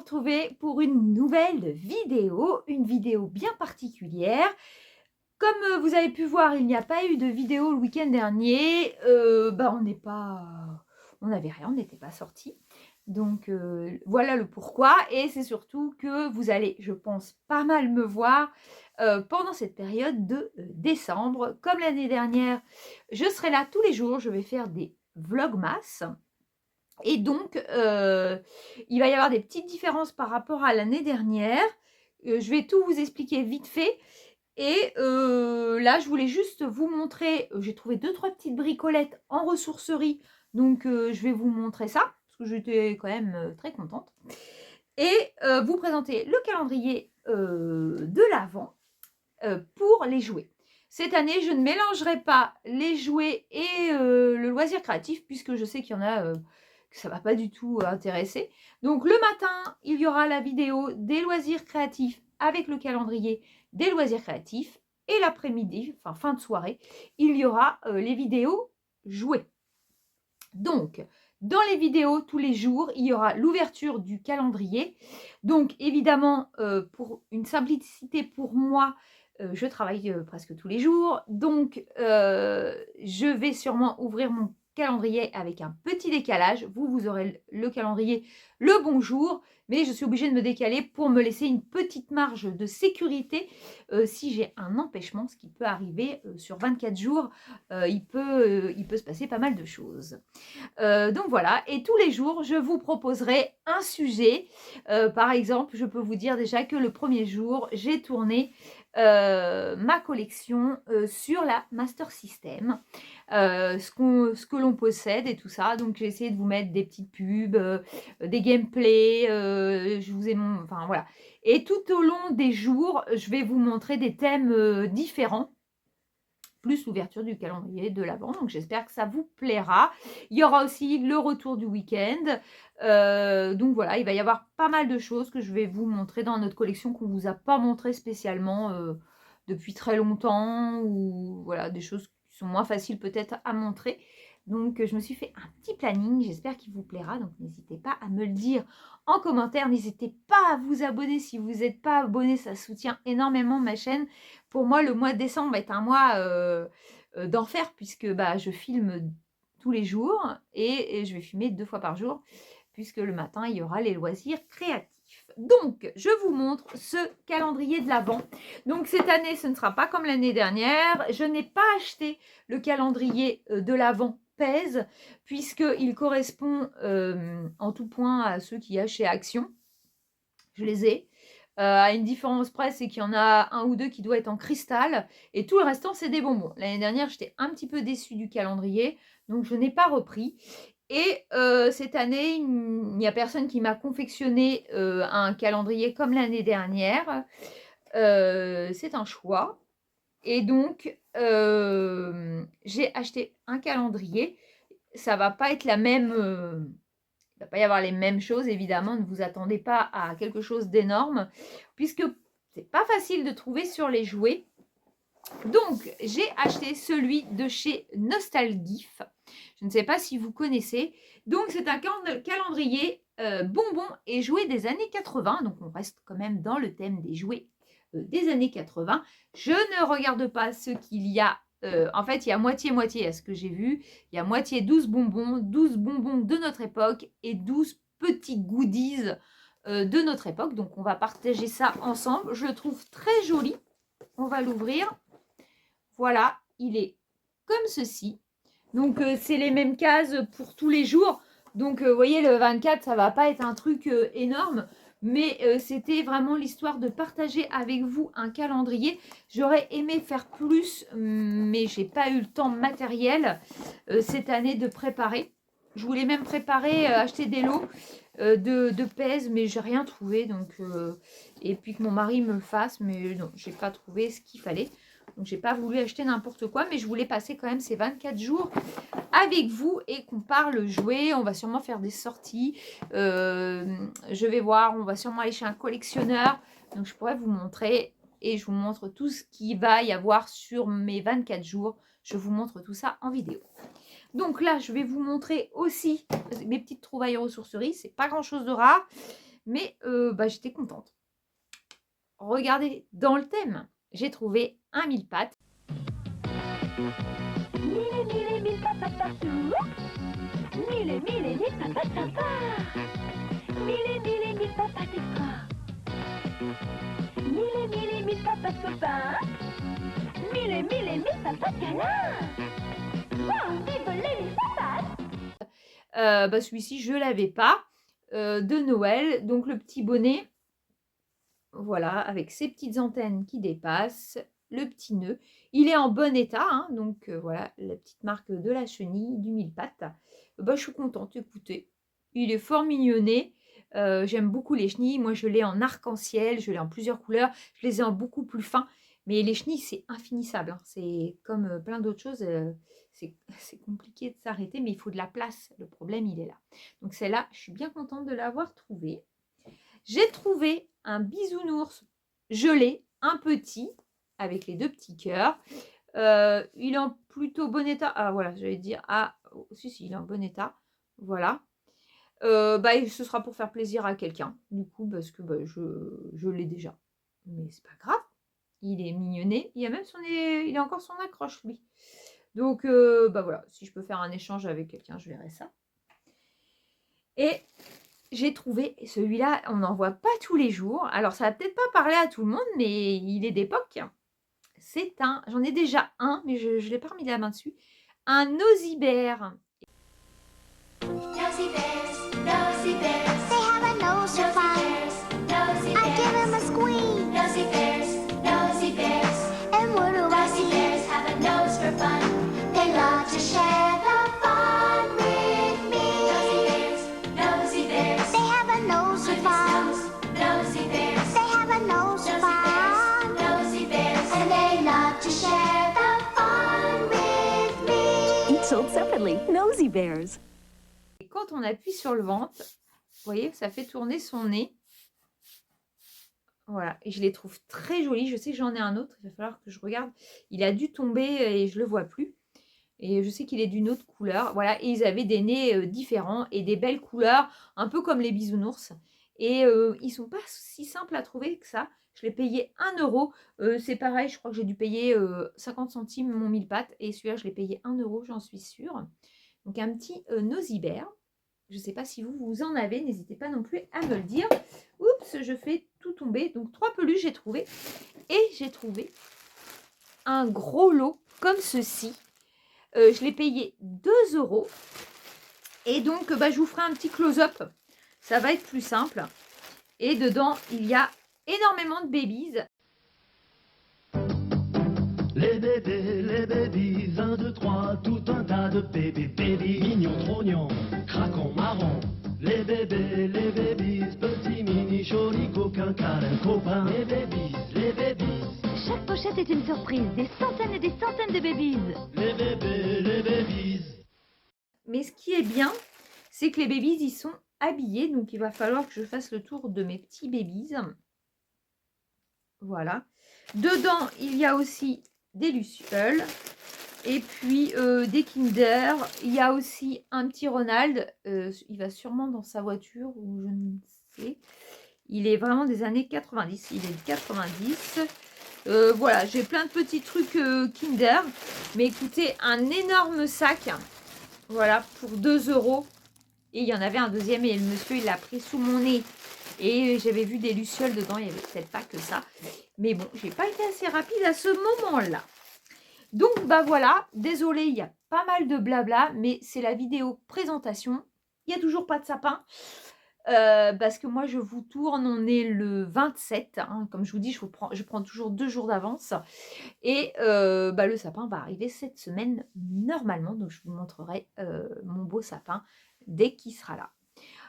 retrouver pour une nouvelle vidéo, une vidéo bien particulière. Comme vous avez pu voir, il n'y a pas eu de vidéo le week-end dernier. On n'avait rien, on n'était pas sortis. Donc voilà le pourquoi. Et c'est surtout que vous allez, je pense, pas mal me voir pendant cette période de décembre. Comme l'année dernière, je serai là tous les jours. Je vais faire des vlogmas. Et donc, il va y avoir des petites différences par rapport à l'année dernière. Je vais tout vous expliquer vite fait. Et là, je voulais juste vous montrer, j'ai trouvé 2-3 petites bricolettes en ressourcerie. Donc, je vais vous montrer ça, parce que j'étais quand même très contente. Et vous présenter le calendrier de l'Avent pour les jouets. Cette année, je ne mélangerai pas les jouets et le loisir créatif, puisque je sais qu'il y en a que ça ne va pas du tout intéresser. Donc, le matin, il y aura la vidéo des loisirs créatifs avec le calendrier des loisirs créatifs. Et l'après-midi, enfin fin de soirée, il y aura les vidéos jouets. Donc, dans les vidéos, tous les jours, il y aura l'ouverture du calendrier. Donc, évidemment, pour une simplicité pour moi, je travaille presque tous les jours. Donc, je vais sûrement ouvrir mon calendrier avec un petit décalage. Vous aurez le calendrier le bonjour, mais je suis obligée de me décaler pour me laisser une petite marge de sécurité si j'ai un empêchement, ce qui peut arriver sur 24 jours. Il peut se passer pas mal de choses. Donc voilà, et tous les jours, je vous proposerai un sujet. Par exemple, je peux vous dire déjà que le premier jour, j'ai tourné ma collection sur la Master System, ce que l'on possède et tout ça. Donc j'ai essayé de vous mettre des petites pubs, des gameplays, je vous ai enfin voilà. Et tout au long des jours, je vais vous montrer des thèmes différents, plus l'ouverture du calendrier de l'Avent. Donc j'espère que ça vous plaira. Il y aura aussi le retour du week-end. Donc voilà, il va y avoir pas mal de choses que je vais vous montrer dans notre collection qu'on ne vous a pas montré spécialement depuis très longtemps, ou voilà, des choses qui sont moins faciles peut-être à montrer. Donc je me suis fait un petit planning, j'espère qu'il vous plaira. Donc n'hésitez pas à me le dire en commentaire. N'hésitez pas à vous abonner si vous n'êtes pas abonné, ça soutient énormément ma chaîne. Pour moi, le mois de décembre va être un mois d'enfer, puisque je filme tous les jours et je vais filmer 2 fois par jour, puisque le matin, il y aura les loisirs créatifs. Donc, je vous montre ce calendrier de l'Avent. Donc, cette année, ce ne sera pas comme l'année dernière. Je n'ai pas acheté le calendrier de l'Avent pèse, puisqu'il correspond en tout point à ceux qu'il y a chez Action. Je les ai. À une différence près, c'est qu'il y en a un ou deux qui doit être en cristal, et tout le restant, c'est des bonbons. L'année dernière, j'étais un petit peu déçue du calendrier, donc je n'ai pas repris. Et cette année, il n'y a personne qui m'a confectionné un calendrier comme l'année dernière. C'est un choix. Et donc, j'ai acheté un calendrier. Ça va pas être la même... il ne va pas y avoir les mêmes choses, évidemment. Ne vous attendez pas à quelque chose d'énorme, puisque c'est pas facile de trouver sur les jouets. Donc, j'ai acheté celui de chez Nostalgif. Je ne sais pas si vous connaissez. Donc, c'est un calendrier bonbons et jouets des années 80. Donc, on reste quand même dans le thème des jouets des années 80. Je ne regarde pas ce qu'il y a. En fait, il y a moitié-moitié à ce que j'ai vu. Il y a moitié 12 bonbons de notre époque et 12 petits goodies de notre époque. Donc, on va partager ça ensemble. Je le trouve très joli. On va l'ouvrir. Voilà, il est comme ceci. Donc, c'est les mêmes cases pour tous les jours. Donc, vous voyez, le 24, ça ne va pas être un truc énorme. Mais c'était vraiment l'histoire de partager avec vous un calendrier. J'aurais aimé faire plus, mais je n'ai pas eu le temps matériel cette année de préparer. Je voulais même préparer, acheter des lots de pèse, mais je n'ai rien trouvé. Donc, et puis que mon mari me le fasse, mais non, je n'ai pas trouvé ce qu'il fallait. Donc, je n'ai pas voulu acheter n'importe quoi, mais je voulais passer quand même ces 24 jours avec vous et qu'on parle jouets. On va sûrement faire des sorties. Je vais voir, on va sûrement aller chez un collectionneur. Donc, je pourrais vous montrer et je vous montre tout ce qu'il va y avoir sur mes 24 jours. Je vous montre tout ça en vidéo. Donc là, je vais vous montrer aussi mes petites trouvailles ressourceries. C'est pas grand-chose de rare. Mais j'étais contente. Regardez, dans le thème, j'ai trouvé un mille-pattes. Mille papas partout. Mille papas sympas. Mille papas extra. Mille papas copains. Mille papas câlins. Wow, vive les mille papas. Celui-ci, je l'avais pas. De Noël, donc le petit bonnet, voilà, avec ses petites antennes qui dépassent, le petit nœud. Il est en bon état, hein, donc voilà, la petite marque de la chenille, du mille-pattes. Je suis contente, écoutez, il est fort mignonné. J'aime beaucoup les chenilles, moi je l'ai en arc-en-ciel, je l'ai en plusieurs couleurs, je les ai en beaucoup plus fins, mais les chenilles c'est infinissable, hein. C'est comme plein d'autres choses, c'est compliqué de s'arrêter, mais il faut de la place, le problème il est là. Donc celle-là, je suis bien contente de l'avoir trouvée. J'ai trouvé un bisounours gelé, un petit, avec les 2 petits cœurs. Il est en plutôt bon état. Ah voilà, j'allais dire, ah, si, il est en bon état. Voilà. Ce sera pour faire plaisir à quelqu'un, du coup, parce que je l'ai déjà. Mais c'est pas grave. Il est mignonné. Il a encore son accroche, lui. Donc, voilà, si je peux faire un échange avec quelqu'un, je verrai ça. Et j'ai trouvé celui-là, on n'en voit pas tous les jours. Alors, ça va peut-être pas parler à tout le monde, mais il est d'époque. J'en ai déjà un, mais je ne l'ai pas remis la main dessus. Un Nosy-Bear. Nosy bears, they have a nose for fun. I give them a squeeze. Nosy bears, and what do I see? Bears have a nose for fun. They love to share the fun with me. Nosy bears, they have a nose for fun. Nosy bears, they have a nose for fun. Nosy bears, and they love to share the fun with me. Each sold separately. Nosy Bears. Et quand on appuie sur le ventre, vous voyez, ça fait tourner son nez. Voilà, et je les trouve très jolis. Je sais que j'en ai un autre, il va falloir que je regarde. Il a dû tomber et je ne le vois plus. Et je sais qu'il est d'une autre couleur. Voilà, et ils avaient des nez différents et des belles couleurs, un peu comme les bisounours. Et ils sont pas si simples à trouver que ça. Je l'ai payé 1 euro. C'est pareil, je crois que j'ai dû payer 50 centimes mon mille-pattes. Et celui-là, je l'ai payé 1 euro, j'en suis sûre. Donc un petit Nosy-Bear. Je ne sais pas si vous en avez, n'hésitez pas non plus à me le dire. Oups, je fais tout tomber. Donc 3 peluches j'ai trouvé. Et j'ai trouvé un gros lot comme ceci. Je l'ai payé 2 euro. Et donc je vous ferai un petit close-up. Ça va être plus simple. Et dedans, il y a énormément de babies. Les bébés, 1, 2, 3, tout un tas de bébés, mignons, trognons, craquons, marrons. Les bébés, petits, mini, jolis, coquins, câlins, copains. Les bébés. Chaque pochette est une surprise. Des centaines et des centaines de babies. Les bébés. Mais ce qui est bien, c'est que les babies, ils sont habillés. Donc, il va falloir que je fasse le tour de mes petits babies. Voilà. Dedans, il y a aussi des lucioles. Et puis, des Kinder. Il y a aussi un petit Ronald. Il va sûrement dans sa voiture, ou je ne sais. Il est vraiment des années 90. Il est de 90. Voilà, j'ai plein de petits trucs Kinder. Mais écoutez, un énorme sac. Voilà, pour 2 euros. Et il y en avait un deuxième et le monsieur, il l'a pris sous mon nez. Et j'avais vu des lucioles dedans. Il n'y avait peut-être pas que ça. Mais bon, j'ai pas été assez rapide à ce moment-là. Donc, voilà. Désolée, il y a pas mal de blabla. Mais c'est la vidéo présentation. Il n'y a toujours pas de sapin. Parce que moi, je vous tourne. On est le 27. Hein, comme je vous dis, je prends toujours 2 jours d'avance. Et le sapin va arriver cette semaine normalement. Donc, je vous montrerai mon beau sapin dès qu'il sera là.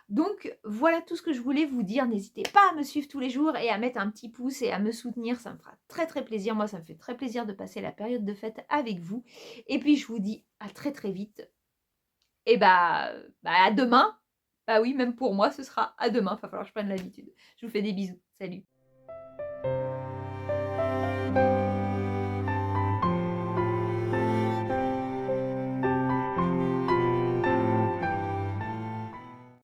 Donc, voilà tout ce que je voulais vous dire. N'hésitez pas à me suivre tous les jours et à mettre un petit pouce et à me soutenir. Ça me fera très, très plaisir. Moi, ça me fait très plaisir de passer la période de fête avec vous. Et puis, je vous dis à très, très vite. Et à demain. Bah oui, même pour moi, ce sera à demain. Il va falloir que je prenne l'habitude. Je vous fais des bisous. Salut.